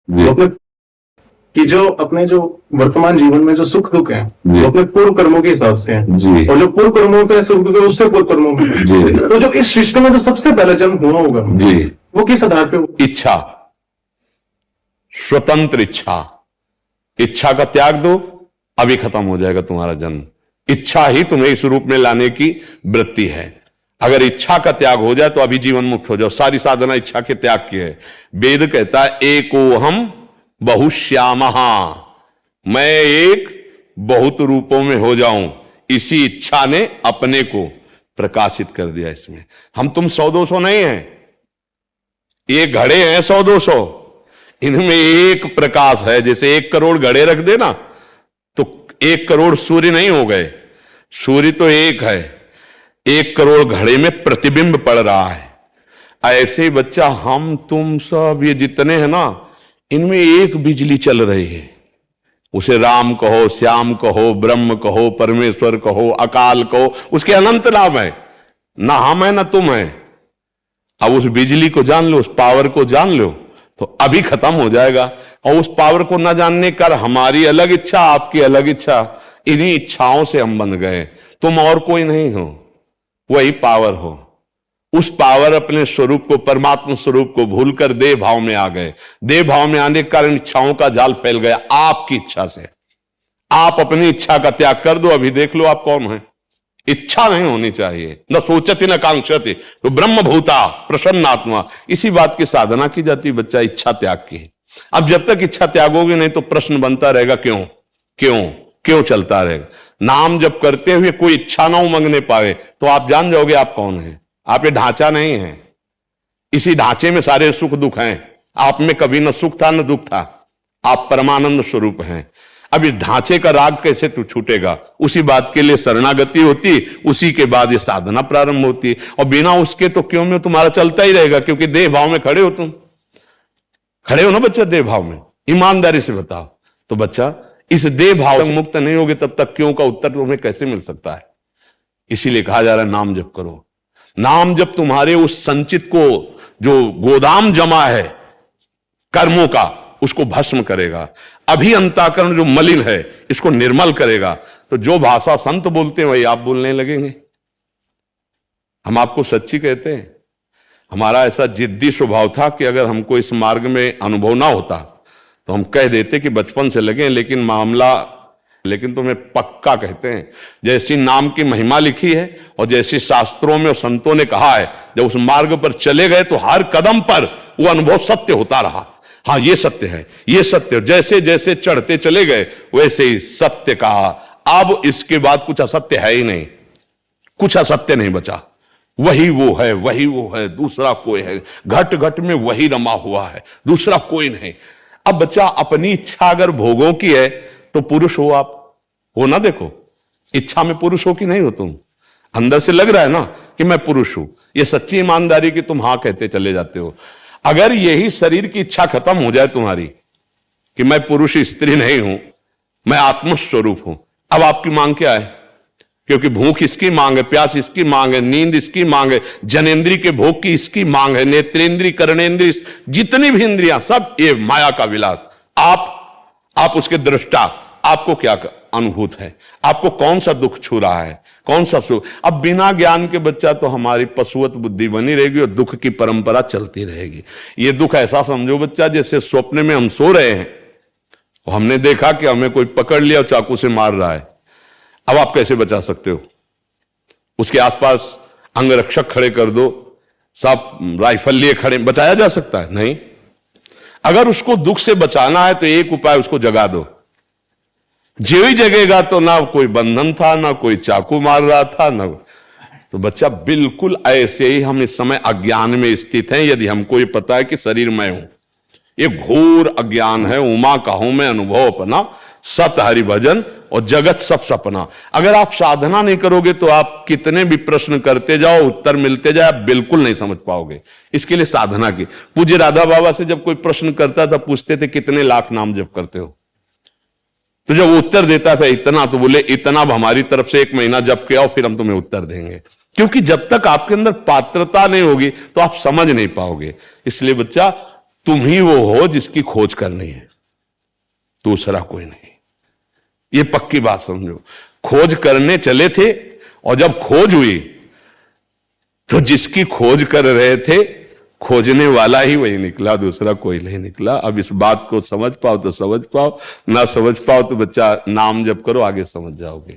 वो अपने कि जो अपने जो वर्तमान जीवन में जो सुख दुख है वो अपने पूर्व कर्मों के हिसाब से है जी। और जो पूर्व कर्मों पे सुख दुख है उससे पूर्व कर्मों में जी। तो जो इस सृष्टि में जो सबसे पहला जन्म हुआ होगा जी, वो किस आधार पे हुआ? इच्छा, स्वतंत्र इच्छा। इच्छा का त्याग दो, अभी खत्म हो जाएगा तुम्हारा जन्म। इच्छा ही तुम्हें इस रूप में लाने की वृत्ति है। अगर इच्छा का त्याग हो जाए तो अभी जीवन मुक्त हो जाओ। सारी साधना इच्छा के त्याग की है। वेद कहता है एकोहम बहुश्यामहा, मैं एक बहुत रूपों में हो जाऊं। इसी इच्छा ने अपने को प्रकाशित कर दिया इसमें। हम तुम 100-200 नहीं हैं, ये घड़े हैं 100-200, इनमें एक प्रकाश है। जैसे 1 करोड़ घड़े रख देना तो 1 करोड़ सूर्य नहीं हो गए, सूर्य तो एक है, 1 करोड़ घड़े में प्रतिबिंब पड़ रहा है। ऐसे ही बच्चा हम तुम सब ये जितने हैं ना, इनमें एक बिजली चल रही है। उसे राम कहो, श्याम कहो, ब्रह्म कहो, परमेश्वर कहो, अकाल कहो, उसके अनंत नाम है। ना हम है ना तुम है। अब उस बिजली को जान लो, उस पावर को जान लो तो अभी खत्म हो जाएगा। और उस पावर को ना जानने कर हमारी अलग इच्छा, आपकी अलग इच्छा, इन्हीं इच्छाओं से हम बंध गए। तुम और कोई नहीं हो, वही पावर हो। उस पावर अपने स्वरूप को, परमात्मा स्वरूप को भूलकर देह भाव में आ गए। देह भाव में आने के कारण इच्छाओं का जाल फैल गया आपकी इच्छा से। आप अपनी इच्छा का त्याग कर दो, अभी देख लो आप कौन है। इच्छा नहीं होनी चाहिए, न सोचती न कांक्षती तो ब्रह्म भूता प्रसन्नात्मा। इसी बात की साधना की जाती बच्चा, इच्छा त्याग की। अब जब तक इच्छा त्यागोगे नहीं तो प्रश्न बनता रहेगा क्यों क्यों क्यों चलता रहेगा। नाम जब करते हुए कोई इच्छा ना उमंगने पाए तो आप जान जाओगे आप कौन है। आप ये ढांचा नहीं है, इसी ढांचे में सारे सुख दुख हैं। आप में कभी न सुख था न दुख था, आप परमानंद स्वरूप हैं। अब इस ढांचे का राग कैसे तू छूटेगा? उसी बात के लिए शरणागति होती, उसी के बाद ये साधना प्रारंभ होती। और बिना उसके तो क्यों में तुम्हारा चलता ही रहेगा, क्योंकि देह भाव में खड़े हो। तुम खड़े हो ना बच्चा देह भाव में, ईमानदारी से बताओ। तो बच्चा इस देह भाव से मुक्त नहीं होगे तब तक क्यों का उत्तर तुम्हें कैसे मिल सकता है? इसीलिए कहा जा रहा है नाम जप करो। नाम जब तुम्हारे उस संचित को, जो गोदाम जमा है कर्मों का, उसको भस्म करेगा। अभी अंतःकरण जो मलिन है इसको निर्मल करेगा। तो जो भाषा संत बोलते हैं वही आप बोलने लगेंगे। हम आपको सच्ची कहते हैं। हमारा ऐसा जिद्दी स्वभाव था कि अगर हमको इस मार्ग में अनुभव ना होता तो हम कह देते कि बचपन से लगे, लेकिन मामला, लेकिन तुम्हें पक्का कहते हैं। जैसी नाम की महिमा लिखी है और जैसी शास्त्रों में और संतों ने कहा है, जब उस मार्ग पर चले गए तो हर कदम पर वो अनुभव सत्य होता रहा। हाँ ये सत्य है, ये सत्य है। जैसे जैसे चढ़ते चले गए वैसे ही सत्य कहा। अब इसके बाद कुछ असत्य है ही नहीं, कुछ असत्य नहीं बचा। वही वो है, वही वो है, दूसरा कोई है। घट घट में वही रमा हुआ है, दूसरा कोई नहीं। अब बच्चा अपनी इच्छा अगर भोगों की है तो पुरुष हो आप, हो ना। देखो इच्छा में पुरुष हो कि नहीं हो तुम? अंदर से लग रहा है ना कि मैं पुरुष हूं। ये सच्ची ईमानदारी की तुम हां कहते चले जाते हो। अगर यही शरीर की इच्छा खत्म हो जाए तुम्हारी कि मैं पुरुष स्त्री नहीं हूं, मैं आत्मस्वरूप हूं, अब आपकी मांग क्या है? क्योंकि भूख इसकी मांग है, प्यास इसकी मांग है, नींद इसकी मांग है, जनेन्द्रीय के भोग की इसकी मांग है, नेत्रेंद्रीय, कर्णेंद्रीय, जितनी भी इंद्रियां सब ये माया का विलास। आप उसके दृष्टा, आपको क्या अनुभूत है? आपको कौन सा दुख छू रहा है, कौन सा सुख? अब बिना ज्ञान के बच्चा तो हमारी पशुवत बुद्धि बनी रहेगी और दुख की परंपरा चलती रहेगी। ये दुख ऐसा समझो बच्चा जैसे स्वप्न में हम सो रहे हैं और हमने देखा कि हमें कोई पकड़ लिया और चाकू से मार रहा है। अब आप कैसे बचा सकते हो? उसके आसपास अंगरक्षक खड़े कर दो, सब राइफल लिए खड़े, बचाया जा सकता है? नहीं। अगर उसको दुख से बचाना है तो एक उपाय, उसको जगा दो। जो ही जगेगा तो ना कोई बंधन था, ना कोई चाकू मार रहा था, ना। तो बच्चा बिल्कुल ऐसे ही हम इस समय अज्ञान में स्थित हैं। यदि हमको ये पता है कि शरीर मैं हूं, ये घोर अज्ञान है। उमा कहूं मैं अनुभव अपना, सत हरि भजन और जगत सब सपना। अगर आप साधना नहीं करोगे तो आप कितने भी प्रश्न करते जाओ, उत्तर मिलते जाए, आप बिल्कुल नहीं समझ पाओगे। इसके लिए साधना की। पूज्य राधा बाबा से जब कोई प्रश्न करता था, पूछते थे कितने लाख नाम जप करते हो? तो जब वो उत्तर देता था इतना, तो बोले इतना अब हमारी तरफ से 1 महीना जप के आओ, फिर हम तुम्हें उत्तर देंगे। क्योंकि जब तक आपके अंदर पात्रता नहीं होगी तो आप समझ नहीं पाओगे। इसलिए बच्चा तुम ही वो हो जिसकी खोज करनी है, दूसरा कोई नहीं। ये पक्की बात समझो। खोज करने चले थे और जब खोज हुई तो जिसकी खोज कर रहे थे खोजने वाला ही वही निकला, दूसरा कोई नहीं निकला। अब इस बात को समझ पाओ तो समझ पाओ, ना समझ पाओ तो बच्चा नाम जप करो, आगे समझ जाओगे।